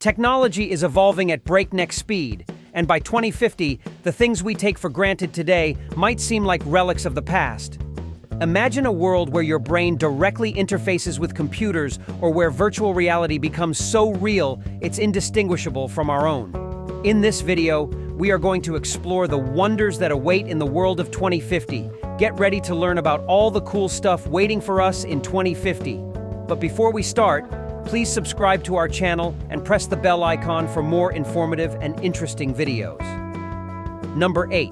Technology is evolving at breakneck speed, and by 2050, the things we take for granted today might seem like relics of the past. Imagine a world where your brain directly interfaces with computers or where virtual reality becomes so real it's indistinguishable from our own. In this video, we are going to explore the wonders that await in the world of 2050. Get ready to learn about all the cool stuff waiting for us in 2050. But before we start, please subscribe to our channel and press the bell icon for more informative and interesting videos. Number 8.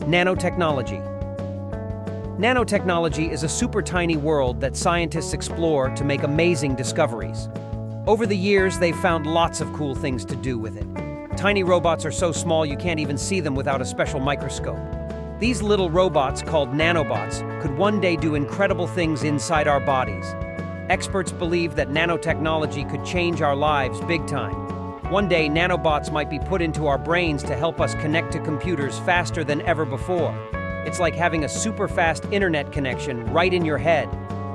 Nanotechnology. Nanotechnology is a super tiny world that scientists explore to make amazing discoveries. Over the years, they've found lots of cool things to do with it. Tiny robots are so small you can't even see them without a special microscope. These little robots, called nanobots, could one day do incredible things inside our bodies. Experts believe that nanotechnology could change our lives big time. One day, nanobots might be put into our brains to help us connect to computers faster than ever before. It's like having a super fast internet connection right in your head.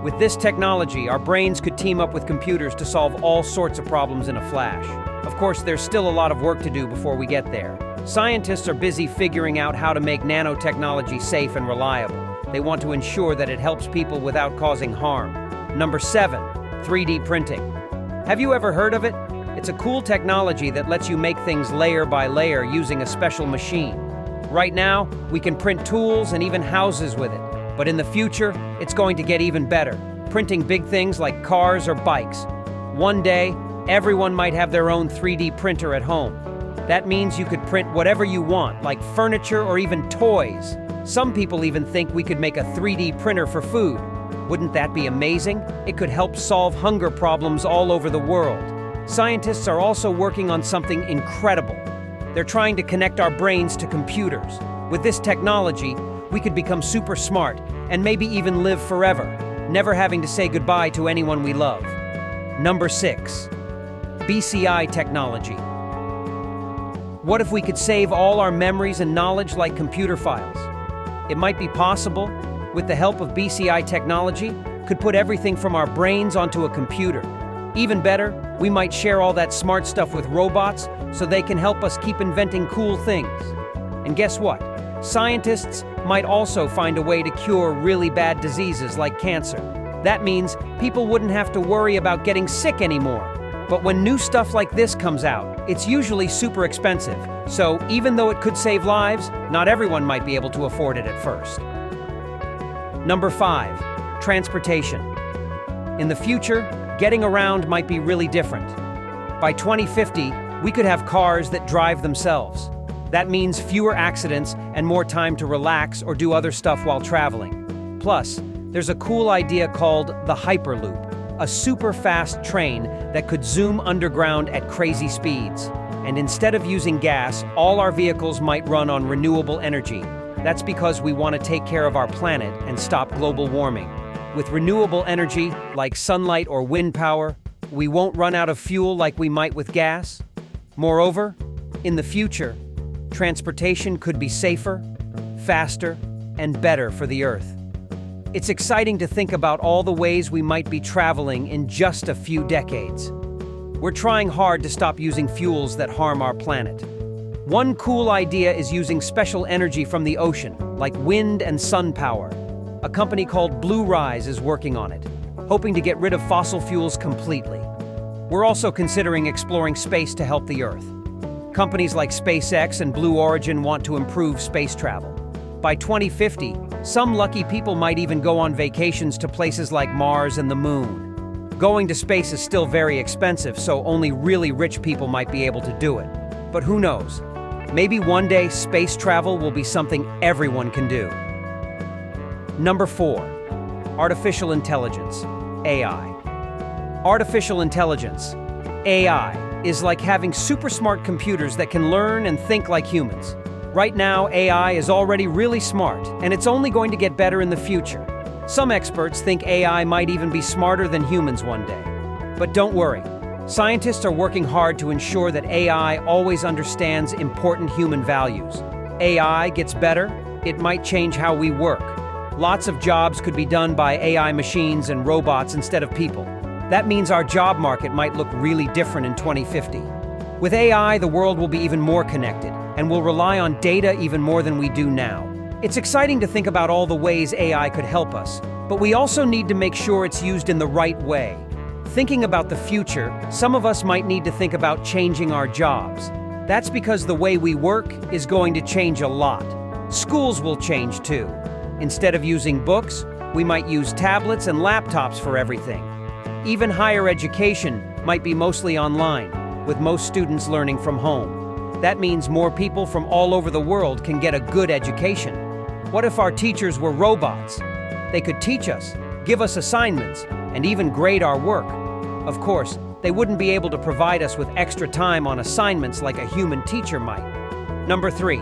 With this technology, our brains could team up with computers to solve all sorts of problems in a flash. Of course, there's still a lot of work to do before we get there. Scientists are busy figuring out how to make nanotechnology safe and reliable. They want to ensure that it helps people without causing harm. Number 7. 3D printing. Have you ever heard of it? It's a cool technology that lets you make things layer by layer using a special machine. Right now, we can print tools and even houses with it. But in the future, it's going to get even better, printing big things like cars or bikes. One day, everyone might have their own 3D printer at home. That means you could print whatever you want, like furniture or even toys. Some people even think we could make a 3D printer for food. Wouldn't that be amazing? It could help solve hunger problems all over the world. Scientists are also working on something incredible. They're trying to connect our brains to computers. With this technology, we could become super smart and maybe even live forever, never having to say goodbye to anyone we love. Number 6. BCI technology. What if we could save all our memories and knowledge like computer files? It might be possible. With the help of BCI technology, could put everything from our brains onto a computer. Even better, we might share all that smart stuff with robots so they can help us keep inventing cool things. And guess what? Scientists might also find a way to cure really bad diseases like cancer. That means people wouldn't have to worry about getting sick anymore. But when new stuff like this comes out, it's usually super expensive. So even though it could save lives, not everyone might be able to afford it at first. Number 5. Transportation. In the future, getting around might be really different. By 2050, we could have cars that drive themselves. That means fewer accidents and more time to relax or do other stuff while traveling. Plus, there's a cool idea called the Hyperloop, a super fast train that could zoom underground at crazy speeds. And instead of using gas, all our vehicles might run on renewable energy. That's because we want to take care of our planet and stop global warming. With renewable energy, like sunlight or wind power, we won't run out of fuel like we might with gas. Moreover, in the future, transportation could be safer, faster, and better for the Earth. It's exciting to think about all the ways we might be traveling in just a few decades. We're trying hard to stop using fuels that harm our planet. One cool idea is using special energy from the ocean, like wind and sun power. A company called Blue Rise is working on it, hoping to get rid of fossil fuels completely. We're also considering exploring space to help the Earth. Companies like SpaceX and Blue Origin want to improve space travel. By 2050, some lucky people might even go on vacations to places like Mars and the Moon. Going to space is still very expensive, so only really rich people might be able to do it. But who knows? Maybe one day space travel will be something everyone can do. Number 4. Artificial intelligence, AI. Artificial intelligence, AI, is like having super smart computers that can learn and think like humans. Right now, AI is already really smart, and it's only going to get better in the future. Some experts think AI might even be smarter than humans one day. But don't worry. Scientists are working hard to ensure that AI always understands important human values. AI gets better, it might change how we work. Lots of jobs could be done by AI machines and robots instead of people. That means our job market might look really different in 2050. With AI, the world will be even more connected, and will rely on data even more than we do now. It's exciting to think about all the ways AI could help us, but we also need to make sure it's used in the right way. Thinking about the future, some of us might need to think about changing our jobs. That's because the way we work is going to change a lot. Schools will change too. Instead of using books, we might use tablets and laptops for everything. Even higher education might be mostly online, with most students learning from home. That means more people from all over the world can get a good education. What if our teachers were robots? They could teach us, give us assignments, and even grade our work. Of course, they wouldn't be able to provide us with extra time on assignments like a human teacher might. Number 3,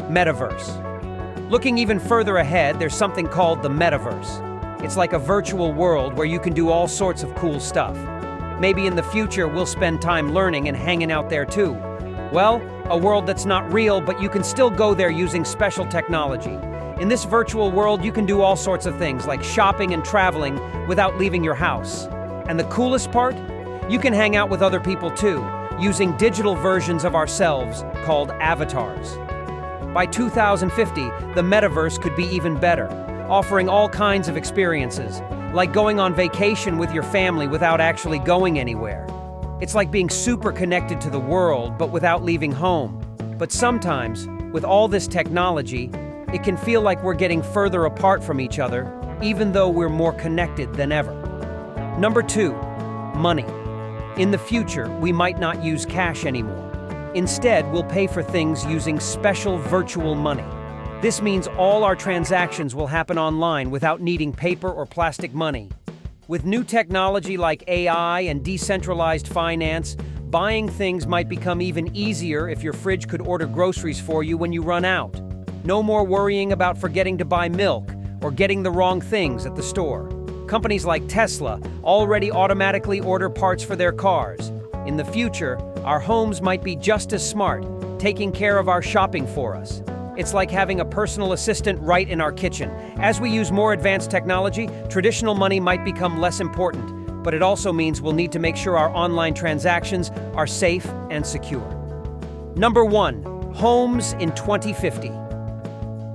metaverse. Looking even further ahead, there's something called the metaverse. It's like a virtual world where you can do all sorts of cool stuff. Maybe in the future we'll spend time learning and hanging out there too. Well, a world that's not real, but you can still go there using special technology. In this virtual world, you can do all sorts of things like shopping and traveling without leaving your house. And the coolest part? You can hang out with other people too, using digital versions of ourselves called avatars. By 2050, the metaverse could be even better, offering all kinds of experiences, like going on vacation with your family without actually going anywhere. It's like being super connected to the world, but without leaving home. But sometimes, with all this technology, it can feel like we're getting further apart from each other, even though we're more connected than ever. Number 2, money. In the future, we might not use cash anymore. Instead, we'll pay for things using special virtual money. This means all our transactions will happen online without needing paper or plastic money. With new technology like AI and decentralized finance, buying things might become even easier if your fridge could order groceries for you when you run out. No more worrying about forgetting to buy milk or getting the wrong things at the store. Companies like Tesla already automatically order parts for their cars. In the future, our homes might be just as smart, taking care of our shopping for us. It's like having a personal assistant right in our kitchen. As we use more advanced technology, traditional money might become less important, but it also means we'll need to make sure our online transactions are safe and secure. Number 1, homes in 2050.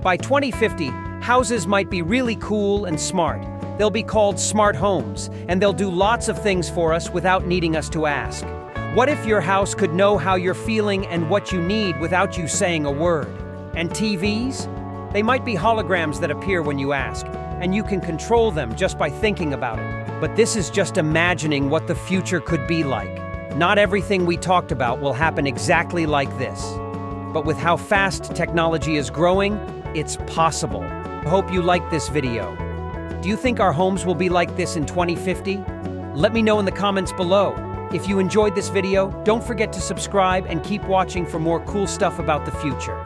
By 2050, houses might be really cool and smart. They'll be called smart homes, and they'll do lots of things for us without needing us to ask. What if your house could know how you're feeling and what you need without you saying a word? And TVs? They might be holograms that appear when you ask, and you can control them just by thinking about it. But this is just imagining what the future could be like. Not everything we talked about will happen exactly like this. But with how fast technology is growing, it's possible. I hope you liked this video. Do you think our homes will be like this in 2050? Let me know in the comments below. If you enjoyed this video, don't forget to subscribe and keep watching for more cool stuff about the future.